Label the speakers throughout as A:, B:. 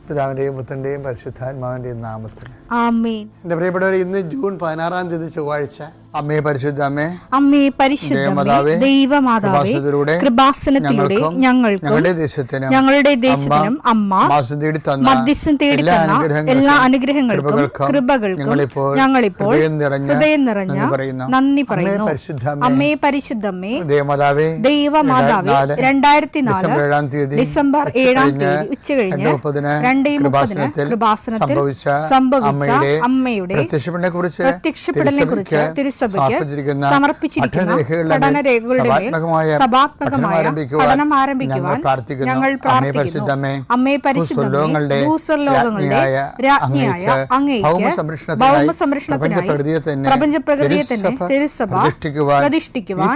A: പിതാവിന്റെയും പുത്രന്റെയും പരിശുദ്ധാത്മാവിന്റെയും നാമത്തിൽ
B: ആമേൻ.
A: എന്റെ പ്രിയപ്പെട്ടവർ, ഇന്ന് ജൂൺ 16-ാം തീയതി ചൊവ്വാഴ്ച. അമ്മേ പരിശുദ്ധ അമ്മേ,
B: അമ്മേ പരിശുദ്ധമേ, ദൈവമാതാവേ, കൃപാസനത്തിലൂടെ ഞങ്ങൾക്കും ഞങ്ങളുടെ ദേശത്തിനും അമ്മ മധ്യസ്ഥം തേടി തന്ന എല്ലാ അനുഗ്രഹങ്ങൾക്കും കൃപകൾക്കും ഞങ്ങളിപ്പോൾ ഹൃദയം നിറഞ്ഞ നന്ദി പറയുന്നു. അമ്മേ പരിശുദ്ധമേ, ദൈവമാതാവേ, 2004 ഡിസംബർ 7-ാം തീയതി ഉച്ചകഴിഞ്ഞ് 2:30 കൃപാസനത്തിൽ സംഭവിച്ച അമ്മയുടെ പ്രത്യക്ഷപ്പെടലിനെ കുറിച്ച് തിരുസഭയ്ക്ക് സമർപ്പിച്ചിരിക്കുന്ന പഠനരേഖകളുടെ മേൽ സഭാത്മകമായ പഠനം ആരംഭിക്കുവാൻ ഞങ്ങൾ പ്രാർത്ഥിക്കുന്നു. അമ്മേ പരിശുദ്ധമേ, ഭൂസ്വർലോകങ്ങളുടെ രാജ്ഞിയായ അങ്ങേയ്ക്ക് ഭൗമസംരക്ഷണത്തിനായി പ്രപഞ്ചപ്രകൃതിയെ തന്നെ തിരുസഭ പ്രതിഷ്ഠിക്കുവാൻ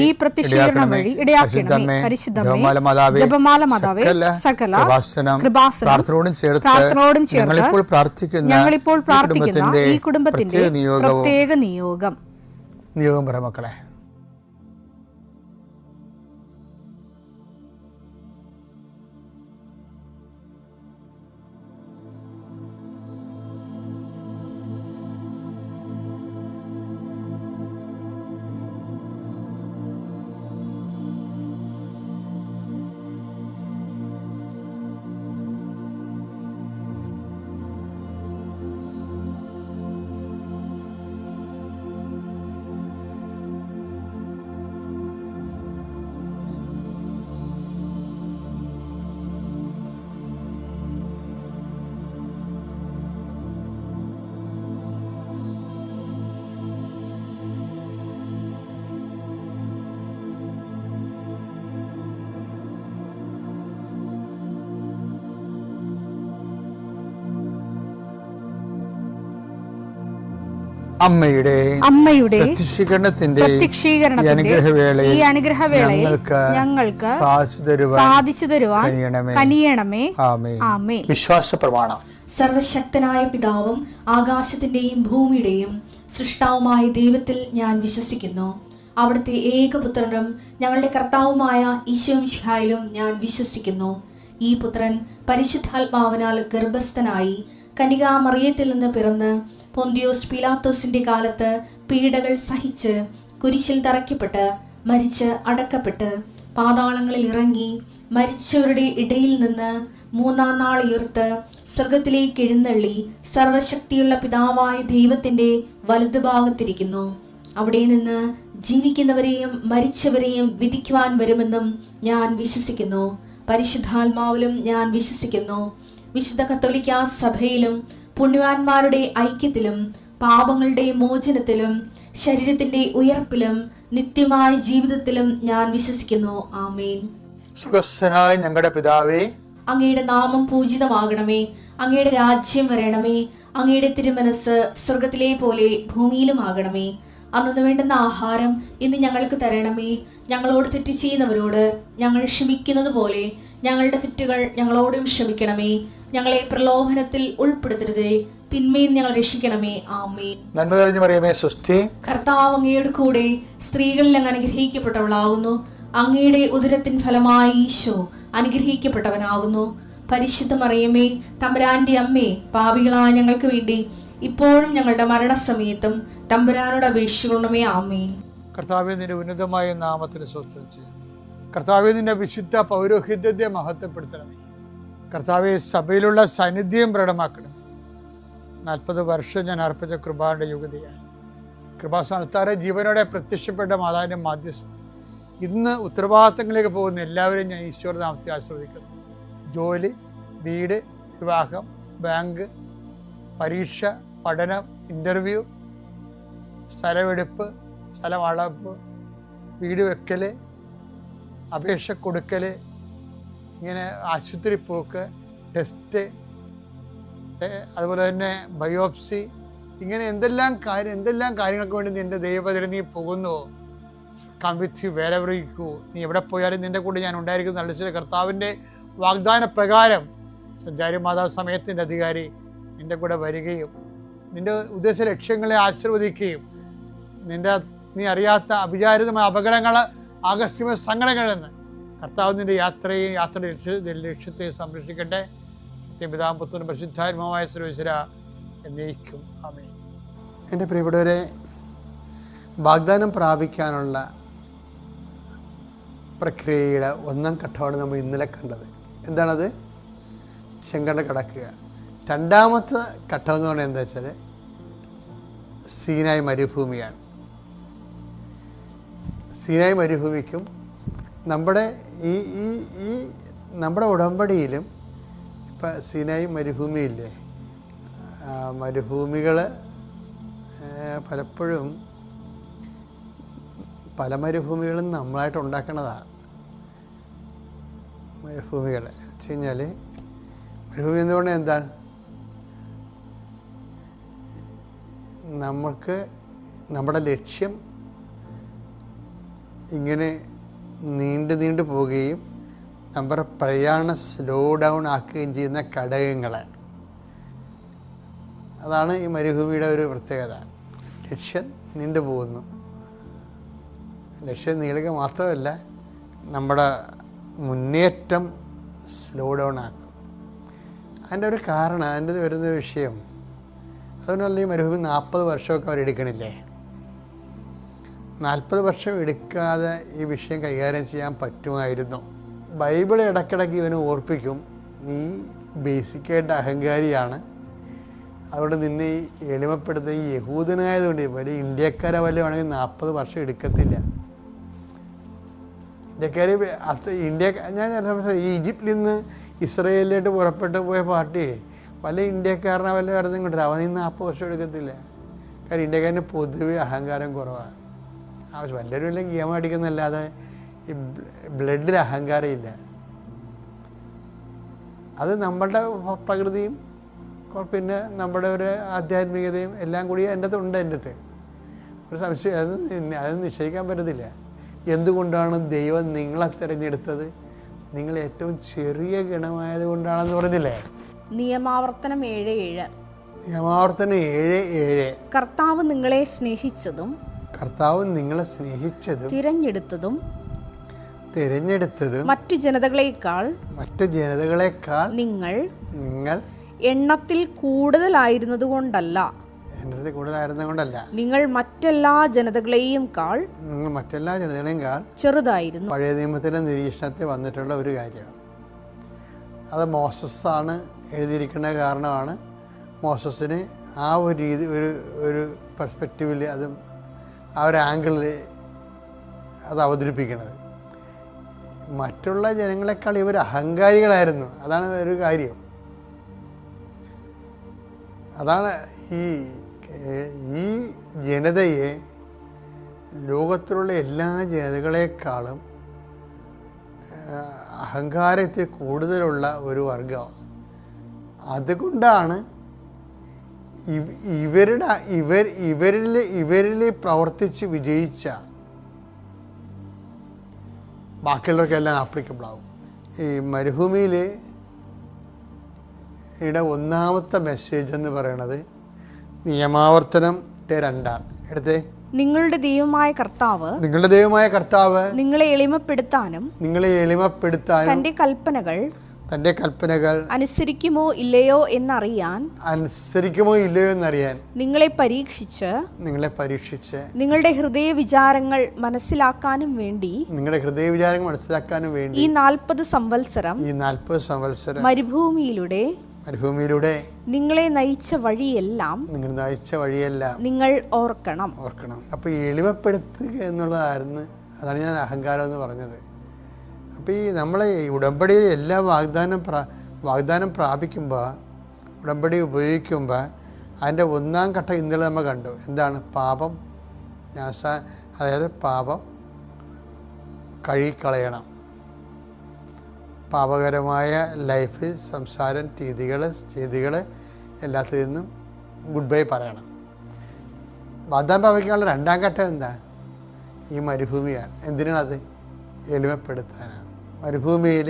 B: ഈ പ്രത്യക്ഷീകരണം വഴി ഇടയാക്കണമേ. പരിശുദ്ധമേ, ജപമാല മാതാവേ, സകല കൃപാസനം പ്രാർത്ഥനയോടും ചേർത്ത് ഞങ്ങളിപ്പോൾ പ്രാർത്ഥിക്കുന്ന ഈ കുടുംബത്തിന്റെ പ്രത്യേക നിയോഗം
A: പറ മക്കളെ. അമ്മയുടെ പ്രത്യക്ഷീകരണത്തിന്റെ ഈ അനുഗ്രഹവേളയിൽ ഞങ്ങൾക്ക് സാധിച്ചു തരുവാൻ കനിയണമേ. ആമേൻ. വിശ്വാസ പ്രമാണം.
C: സർവശക്തനായ പിതാവും ആകാശത്തിന്റെയും ഭൂമിയുടെയും സൃഷ്ടാവുമായ ദൈവത്തിൽ ഞാൻ വിശ്വസിക്കുന്നു. അവിടുത്തെ ഏകപുത്രനും ഞങ്ങളുടെ കർത്താവുമായ ഈശോമിശിഹായിലും ഞാൻ വിശ്വസിക്കുന്നു. ഈ പുത്രൻ പരിശുദ്ധാത്മാവിനാൽ ഗർഭസ്ഥനായി കന്യകാമറിയത്തിൽ നിന്ന് പിറന്ന് പൊന്തിയോസ് പീലാത്തോസിന്റെ കാലത്ത് പീഡകൾ സഹിച്ച് കുരിശിൽ തറയ്ക്കപ്പെട്ട് മരിച്ച് അടക്കപ്പെട്ട് പാതാളങ്ങളിൽ ഇറങ്ങി മരിച്ചവരുടെ ഇടയിൽ നിന്ന് 3-ാം നാൾ ഉയർത്ത് സ്വർഗത്തിലേക്ക് എഴുന്നള്ളി സർവശക്തിയുള്ള പിതാവായ ദൈവത്തിന്റെ വലതുഭാഗത്തിരിക്കുന്നു. അവിടെ നിന്ന് ജീവിക്കുന്നവരെയും മരിച്ചവരെയും വിധിക്കുവാൻ വരുമെന്നും ഞാൻ വിശ്വസിക്കുന്നു. പരിശുദ്ധാത്മാവിലും ഞാൻ വിശ്വസിക്കുന്നു. വിശുദ്ധ കത്തോലിക്കാ സഭയിലും പുണ്യവാന്മാരുടെ ഐക്യത്തിലും പാപങ്ങളുടെ മോചനത്തിലും ശരീരത്തിന്റെ ഉയർപ്പിലും നിത്യമായ ജീവിതത്തിലും ഞാൻ വിശ്വസിക്കുന്നു. ആമേൻ.
A: സുഖസ്ഥനായ ഞങ്ങളുടെ പിതാവേ,
C: അങ്ങയുടെ നാമം പൂജിതമാകണമേ. അങ്ങയുടെ രാജ്യം വരണമേ. അങ്ങയുടെ തിരുമനസ് സ്വർഗത്തിലെ പോലെ ഭൂമിയിലും ആകണമേ. അന്നു വേണ്ടുന്ന ആഹാരം ഇന്ന് ഞങ്ങൾക്ക് തരണമേ. ഞങ്ങളോട് തെറ്റ് ചെയ്യുന്നവരോട് ഞങ്ങൾ ക്ഷമിക്കുന്നത് പോലെ ഞങ്ങളുടെ തെറ്റുകൾ ഞങ്ങളോടും ക്ഷമിക്കണമേ. ഞങ്ങളെ പ്രലോഭനത്തിൽ ഉൾപ്പെടുത്തരുതേ, തിന്മയിൽ ഞങ്ങൾ രക്ഷിക്കണമേ. ആമേൻ.
A: നന്മ നിറഞ്ഞ മറിയമേ, സ്വസ്തി.
C: കർത്താവ് അങ്ങയുടെ കൂടെ സ്ത്രീകളിൽ അങ്ങ് അനുഗ്രഹിക്കപ്പെട്ടവളാകുന്നു. അങ്ങയുടെ ഉദരത്തിൻ ഫലമായി ഈശോ അനുഗ്രഹിക്കപ്പെട്ടവനാകുന്നു. പരിശുദ്ധ മറിയമേ, തമ്പുരാന്റെ അമ്മേ, പാപികളായ ഞങ്ങൾക്ക് വേണ്ടി ഇപ്പോഴും ഞങ്ങളുടെ മരണസമയത്തും തമ്പുരാനോട് അപേക്ഷിക്കണമേ. ആമേൻ.
A: കർത്താവേ, നിന്റെ ഉന്നതമായ നാമത്തിന് സ്വസ്ത്രം ചെയ്യും. കർത്താവേ, നിന്റെ വിശുദ്ധ പൗരോഹിത്യത്തെ മഹത്വപ്പെടുത്തണമേ. കർത്താവെ, സഭയിലുള്ള സാന്നിധ്യം പ്രകടമാക്കണം. 40 വർഷം ഞാൻ അർപ്പിച്ച കൃപാന്റെ യുഗതിയാണ്. കൃപാസ്ഥാനത്താറെ ജീവനോടെ പ്രത്യക്ഷപ്പെട്ട മാതാവിന്റെ മാധ്യസ്ഥ ഇന്ന് ഉത്തരവാദിത്തങ്ങളിലേക്ക് പോകുന്ന എല്ലാവരെയും ഞാൻ ഈശോയുടെ നാമത്തിൽ ആസ്വദിക്കുന്നു. ജോലി, വീട്, വിവാഹം, ബാങ്ക്, പരീക്ഷ, പഠനം, ഇൻ്റർവ്യൂ, സ്ഥലമെടുപ്പ്, സ്ഥലം അളപ്പ്, വീട് വെക്കൽ, അപേക്ഷ കൊടുക്കൽ, ഇങ്ങനെ ആശുപത്രി പോക്ക്, ടെസ്റ്റ്, അതുപോലെ തന്നെ ബയോപ്സി, ഇങ്ങനെ എന്തെല്ലാം കാര്യങ്ങൾക്ക് വേണ്ടി നിൻ്റെ ദൈവപദത്തിൽ നീ പോകുന്നുവോ, come with you wherever you go. നീ എവിടെ പോയാലും നിൻ്റെ കൂടെ ഞാൻ ഉണ്ടായിരിക്കും. നല്ല കർത്താവിൻ്റെ വാഗ്ദാന പ്രകാരം സഞ്ചാരി മാതാവ് സമയത്തിൻ്റെ അധികാരി നിൻ്റെ കൂടെ വരികയും നിൻ്റെ ഉദ്ദേശ ലക്ഷ്യങ്ങളെ ആശീർവദിക്കുകയും നീ അറിയാത്ത അവിചാരിതമായ അപകടങ്ങൾ, ആകസ്മിക സങ്കടങ്ങളിൽ നിന്ന് കർത്താവ് നിൻ്റെ യാത്രയുടെ ലക്ഷ്യത്തെ സംരക്ഷിക്കട്ടെ. നിത്യപിതാവും പുത്രനും പരിശുദ്ധാത്മാവുമായ സർവ്വേശ്വര എന്നേക്കും ആമേൻ. എൻ്റെ പ്രിയപ്പെട്ടവരെ, വാഗ്ദാനം പ്രാപിക്കാനുള്ള പ്രക്രിയയുടെ ഒന്നാം ഘട്ടമാണ് നമ്മൾ ഇന്നലെ കണ്ടത്. എന്താണത്? ചെങ്കടൽ കടക്കുക. രണ്ടാമത്തെ ഘട്ടം എന്ന് പറയുന്നത് എന്താ വെച്ചാൽ സീനായ് മരുഭൂമിയാണ്. സീനായ് മരുഭൂമിക്കും നമ്മുടെ ഈ നമ്മുടെ ഉടമ്പടിയിലും ഇപ്പം സീനായ് മരുഭൂമിയില്ലേ, മരുഭൂമികൾ പലപ്പോഴും പല മരുഭൂമികളും നമ്മളായിട്ട് ഉണ്ടാക്കണതാണ്. മരുഭൂമികൾ വെച്ച് കഴിഞ്ഞാൽ മരുഭൂമി എന്തുകൊണ്ട് എന്താണ്, നമുക്ക് നമ്മുടെ ലക്ഷ്യം ഇങ്ങനെ നീണ്ടു പോവുകയും നമ്മുടെ പ്രയാണം സ്ലോ ഡൗൺ ആക്കുകയും ചെയ്യുന്ന ഘടകങ്ങൾ. അതാണ് ഈ മരുഭൂമിയുടെ ഒരു പ്രത്യേകത. ലക്ഷ്യം നീണ്ടു പോകുന്നു. ലക്ഷ്യം നീളുക മാത്രമല്ല, നമ്മുടെ മുന്നേറ്റം സ്ലോ ഡൗൺ ആക്കും. അതിൻ്റെ ഒരു കാരണം, അതിൻ്റെ വരുന്ന വിഷയം, അതുകൊണ്ടല്ല ഈ മരുഭൂമി 40 വർഷമൊക്കെ അവരെടുക്കണില്ലേ. 40 വർഷം എടുക്കാതെ ഈ വിഷയം കൈകാര്യം ചെയ്യാൻ പറ്റുമായിരുന്നു. ബൈബിൾ ഇടയ്ക്കിടയ്ക്ക് ഇവന് ഓർപ്പിക്കും, നീ ബേസിക്കായിട്ട് അഹങ്കാരിയാണ്, അതുകൊണ്ട് നിന്നെ ഈ എളിമപ്പെടുത്ത ഈ യഹൂദനായതുകൊണ്ട് വലിയ ഇന്ത്യക്കാരെ വല്ല വേണമെങ്കിൽ 40 വർഷം എടുക്കത്തില്ല. ഇന്ത്യക്കാർ ഞാൻ ഈ ഈജിപ്തിൽ നിന്ന് ഇസ്രയേലിലോട്ട് പുറപ്പെട്ടു പോയ പാർട്ടി വല്ല ഇന്ത്യക്കാരനെ വല്ല കാര്യത്തും കൊണ്ടുവരും. അവൻ 40 വർഷം എടുക്കത്തില്ല. കാരണം ഇന്ത്യക്കാരന് പൊതുവെ അഹങ്കാരം കുറവാണ്. ആവശ്യം വല്ലവരും എല്ലാം ഗെയിം അടിക്കുന്നല്ലാതെ ഈ ബ്ലഡിൽ അഹങ്കാരം ഇല്ല. അത് നമ്മളുടെ പ്രകൃതിയും പിന്നെ നമ്മുടെ ഒരു ആധ്യാത്മികതയും എല്ലാം കൂടി എൻ്റെ അകത്ത് ഉണ്ട്. എൻ്റെ അകത്ത് ഒരു സംശയം, അത് നിശ്ചയിക്കാൻ പറ്റത്തില്ല. എന്തുകൊണ്ടാണ് ദൈവം നിങ്ങളെ തിരഞ്ഞെടുത്തത്? നിങ്ങൾ ഏറ്റവും ചെറിയ ഗണമായത് കൊണ്ടാണെന്ന് പറഞ്ഞില്ലേ?
B: നിയമാവർത്തനം 7:7.
A: നിയമാവർത്തനം 7:7.
B: കർത്താവ് നിങ്ങളെ സ്നേഹിച്ചതും തിരഞ്ഞെടുത്തതും മറ്റു ജനതകളെക്കാൾ നിങ്ങൾ എണ്ണത്തിൽ കൂടുതലായിരുന്നതുകൊണ്ടല്ല, നിങ്ങൾ മറ്റെല്ലാ ജനതകളെയും കാൾ ചെറുതായിരുന്നു.
A: പഴയ നിയമത്തിൻ്റെ നിരീക്ഷണത്തിൽ വന്നിട്ടുള്ള ഒരു കാര്യമാണ്. അത് മോസസാണ് എഴുതിയിരിക്കുന്ന കാരണമാണ് മോസസിന് ആ ഒരു രീതി ഒരു പെർസ്പെക്റ്റീവിൽ അത് ആ ഒരു ആംഗിളിൽ അത് അവതരിപ്പിക്കുന്നത്. മറ്റുള്ള ജനങ്ങളെക്കാൾ ഇവർ അഹങ്കാരികളായിരുന്നു. അതാണ് ഒരു കാര്യം. അതാണ് ഈ ജനതയെ ലോകത്തിലുള്ള എല്ലാ ജനതകളെക്കാളും അഹങ്കാരത്തിൽ കൂടുതലുള്ള ഒരു വർഗം. അതുകൊണ്ടാണ് ഇവരിൽ പ്രവർത്തിച്ച് വിജയിച്ച ബാക്കിയുള്ളവർക്കെല്ലാം ആപ്ലിക്കബിൾ ആവും. ഈ മരുഭൂമിയിൽ ഒന്നാമത്തെ മെസ്സേജ് എന്ന് പറയുന്നത് നിയമാവർത്തനം 2 എടുത്തേ.
B: നിങ്ങളുടെ ദൈവമായ കർത്താവ്
A: നിങ്ങളെ എളിമപ്പെടുത്താനും തന്റെ കൽപ്പനകൾ അനുസരിക്കുമോ ഇല്ലയോ എന്നറിയാൻ
B: നിങ്ങളെ പരീക്ഷിച്ച് നിങ്ങളുടെ ഹൃദയ വിചാരങ്ങൾ മനസ്സിലാക്കാനും വേണ്ടി ഈ 40 സംവത്സരം മരുഭൂമിയിലൂടെ നിങ്ങളെ നയിച്ച വഴിയെല്ലാം നിങ്ങൾ ഓർക്കണം.
A: അപ്പോൾ ഈ എളിമപ്പെടുത്തുക എന്നുള്ളതായിരുന്നു. അതാണ് ഞാൻ അഹങ്കാരം എന്ന് പറഞ്ഞത്. അപ്പോൾ ഈ നമ്മളെ ഉടമ്പടിയിൽ എല്ലാ വാഗ്ദാനം പ്രാപിക്കുമ്പോൾ, ഉടമ്പടി ഉപയോഗിക്കുമ്പോൾ അതിൻ്റെ ഒന്നാം ഘട്ടം ഇന്നലെ നമ്മൾ കണ്ടു. എന്താണ്? പാപം അതായത് പാപം കഴുകിക്കളയണം. പാപകരമായ ലൈഫ്, സംസാരം, ചെയ്തികൾ എല്ലാത്തിൽ നിന്നും ഗുഡ് ബൈ പറയണം. വാഗ്ദാനം പ്രാപിക്കാനുള്ള രണ്ടാം ഘട്ടം എന്താ? ഈ മരുഭൂമിയാണ്. എന്തിനാണത്? എളിമപ്പെടുത്താനാണ്. മരുഭൂമിയിൽ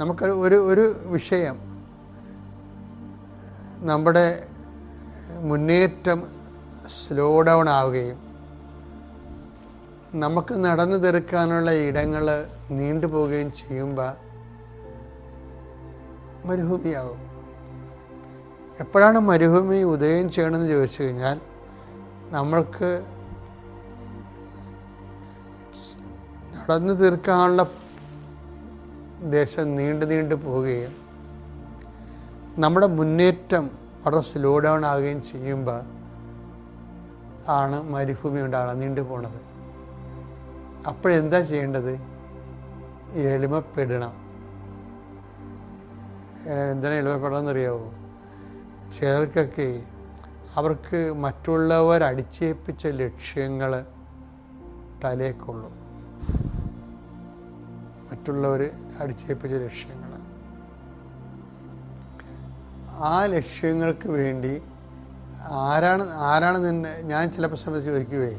A: നമുക്കൊരു ഒരു വിഷയം, നമ്മുടെ മുന്നേറ്റം സ്ലോ ഡൗൺ ആവുകയും നമുക്ക് നടന്നു തീർക്കാനുള്ള ഇടങ്ങൾ നീണ്ടുപോവുകയും ചെയ്യുമ്പോൾ മരുഭൂമിയാവും. എപ്പോഴാണ് മരുഭൂമി ഉദയം ചെയ്യണമെന്ന് ചോദിച്ചു കഴിഞ്ഞാൽ, നമ്മൾക്ക് നടന്നു തീർക്കാനുള്ള ദേശം നീണ്ടു പോവുകയും നമ്മുടെ മുന്നേറ്റം വളരെ സ്ലോ ഡൗൺ ആവുകയും ചെയ്യുമ്പോൾ ആണ് മരുഭൂമി ഉണ്ടാകണം, നീണ്ടു പോണത്. അപ്പോഴെന്താ ചെയ്യേണ്ടത്? എളിമപ്പെടണം. എന്തിനാണ് എളിമപ്പെടണമെന്നറിയാവോ? ചിലർക്കൊക്കെ അവർക്ക് മറ്റുള്ളവർ അടിച്ചേൽപ്പിച്ച ലക്ഷ്യങ്ങൾ തലേക്കൊള്ളും. മറ്റുള്ളവർ അടിച്ചേൽപ്പിച്ച ലക്ഷ്യങ്ങൾ, ആ ലക്ഷ്യങ്ങൾക്ക് വേണ്ടി ആരാണ് നിന്നെ, ഞാൻ ചിലപ്പോൾ സമയത്ത് ചോദിക്കുകയെ,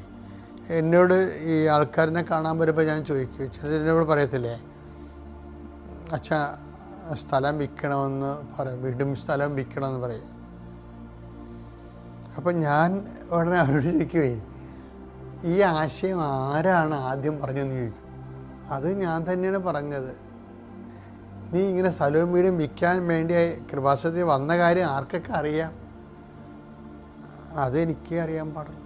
A: എന്നോട് ഈ ആൾക്കാരനെ കാണാൻ വരുമ്പോൾ ഞാൻ ചോദിക്കും, ചിലരോട് പറയത്തില്ലേ, അച്ഛാ സ്ഥലം വിൽക്കണമെന്ന് പറയും, വീടും സ്ഥലം വിൽക്കണമെന്ന് പറയും. അപ്പം ഞാൻ ഉടനെ അവരോട് ചോദിക്കുവേ, ഈ ആശയം ആരാണ് ആദ്യം പറഞ്ഞതെന്ന് ചോദിക്കും. അത് ഞാൻ തന്നെയാണ് പറഞ്ഞത്. നീ ഇങ്ങനെ സ്ഥലവും വീടും വിൽക്കാൻ വേണ്ടി കൃപാസനത്തിൽ വന്ന കാര്യം ആർക്കൊക്കെ അറിയാം? അതെനിക്കേ അറിയാൻ പാടുള്ളൂ.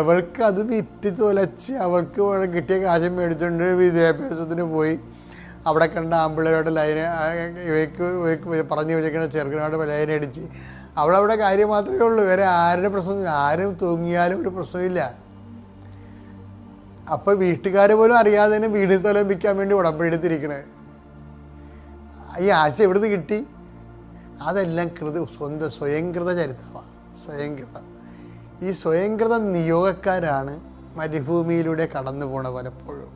A: അവൾക്ക് അത് വിറ്റ് തുലച്ച് അവൾക്ക് കിട്ടിയ കാശം മേടിച്ചുകൊണ്ട് വിദ്യാഭ്യാസത്തിന് പോയി അവിടെ കണ്ട ആമ്പിള്ളേരോട് പറഞ്ഞു വെച്ചേക്കുന്ന ചെറുക്കനോട് ലൈനടിച്ച് അവളവിടെ കാര്യം മാത്രമേ ഉള്ളൂ. വേറെ ആരുടെ പ്രശ്നം, ആരും തൂങ്ങിയാലും ഒരു പ്രശ്നമില്ല. അപ്പോൾ വീട്ടുകാർ പോലും അറിയാതെ തന്നെ വീട് സ്ഥലം വിൽക്കാൻ വേണ്ടി ഉടമ്പടി എടുത്തിരിക്കണേ. ഈ ആശ എവിടുന്ന് കിട്ടി? അതെല്ലാം സ്വയംകൃത ചരിത്രമാണ്. സ്വയംകൃതം. ഈ സ്വയംകൃത നിയോഗക്കാരാണ് മരുഭൂമിയിലൂടെ കടന്നു പോണ പലപ്പോഴും.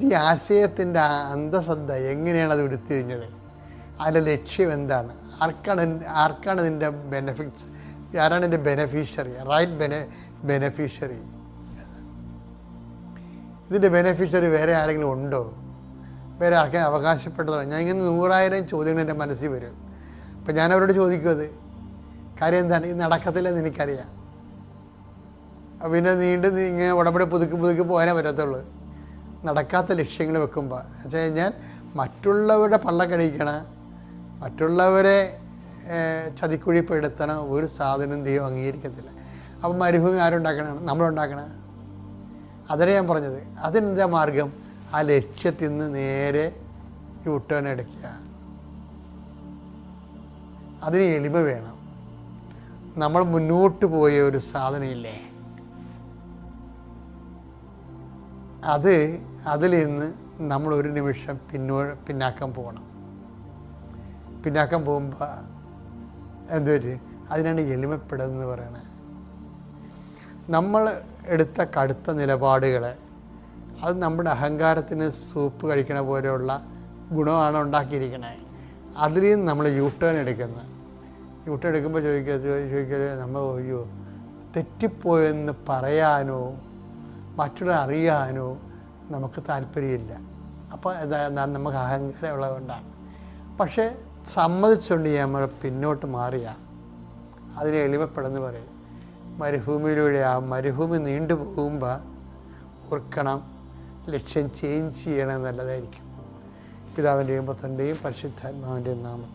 A: ഈ ആശയത്തിൻ്റെ അന്തസത്ത എങ്ങനെയാണ് അത് ഉരുത്തിരിഞ്ഞത്? അതിൻ്റെ ലക്ഷ്യം എന്താണ്? ആർക്കാണ് ഇതിൻ്റെ ബെനഫിറ്റ്സ്? ആരാണ് ഇതിൻ്റെ ബെനഫിഷ്യറി? ബെനഫിഷ്യറി. ഇതിൻ്റെ ബെനഫിഷ്യറി വേറെ ആരെങ്കിലും ഉണ്ടോ? വേറെ ആർക്കെങ്കിലും അവകാശപ്പെട്ടതോ? ഞാൻ ഇങ്ങനെ 100,000 ചോദ്യങ്ങൾ എൻ്റെ മനസ്സിൽ വരും. അപ്പം ഞാൻ അവരോട് ചോദിക്കും, അത് കാര്യം എന്താണ്? ഇത് നടക്കത്തില്ലെന്ന് എനിക്കറിയാം. പിന്നെ ഇങ്ങനെ ഉടമ്പടി പുതുക്കി പോകാനേ പറ്റത്തുള്ളൂ. നടക്കാത്ത ലക്ഷ്യങ്ങൾ വെക്കുമ്പോൾ വെച്ച് കഴിഞ്ഞാൽ മറ്റുള്ളവരുടെ പള്ളക്കടിക്കണ, മറ്റുള്ളവരെ ചതിക്കുഴിപ്പെടുത്തണ ഒരു സാധനം ദൈവം അംഗീകരിക്കത്തില്ല. അപ്പം മരുഭൂമി ആരുണ്ടാക്കണം? നമ്മളുണ്ടാക്കണം. അതിനെ ഞാൻ പറഞ്ഞത്. അതിനെന്താ മാർഗം? ആ ലക്ഷ്യത്തിൽ നിന്ന് നേരെ യൂട്ടേൺ എടുക്കുക. അതിന് എളിമ വേണം. നമ്മൾ മുന്നോട്ട് പോയ ഒരു സാധനമില്ലേ, അതിൽ നിന്ന് നമ്മൾ ഒരു നിമിഷം പിന്നാക്കം പോകണം. പിന്നാക്കം പോകുമ്പോൾ എന്തുപറ്റും? അതിനാണ് എളിമപ്പെടുന്നത് പറയണത്. നമ്മൾ എടുത്ത കടുത്ത നിലപാടുകളെ, അത് നമ്മുടെ അഹങ്കാരത്തിന് സൂപ്പ് കഴിക്കണ പോലെയുള്ള ഗുണമാണ് ഉണ്ടാക്കിയിരിക്കണേ. അതിൽ നിന്ന് നമ്മൾ യൂട്ടേൺ എടുക്കുന്നത്. യൂട്ടേൺ എടുക്കുമ്പോൾ ചോദിക്കരുത് നമ്മൾ അയ്യോ തെറ്റിപ്പോയെന്ന് പറയാനോ മറ്റുള്ള അറിയാനോ നമുക്ക് താല്പര്യമില്ല. അപ്പോൾ എന്താണ്? നമുക്ക് അഹങ്കാരം ഉള്ളതുകൊണ്ടാണ്. പക്ഷേ സമ്മതിച്ചുകൊണ്ട് നമ്മൾ പിന്നോട്ട് മാറിയ അതിനെ എളിമപ്പെടുന്നു പറയും. മരുഭൂമിയിലൂടെ ആ മരുഭൂമി നീണ്ടു പോകുമ്പോൾ ഓർക്കണം, ലക്ഷ്യം ചേഞ്ച് ചെയ്യണം. നല്ലതായിരിക്കും. പിതാവിൻ്റെയും പുത്രൻ്റെയും പരിശുദ്ധാത്മാവിൻ്റെയും നാമം.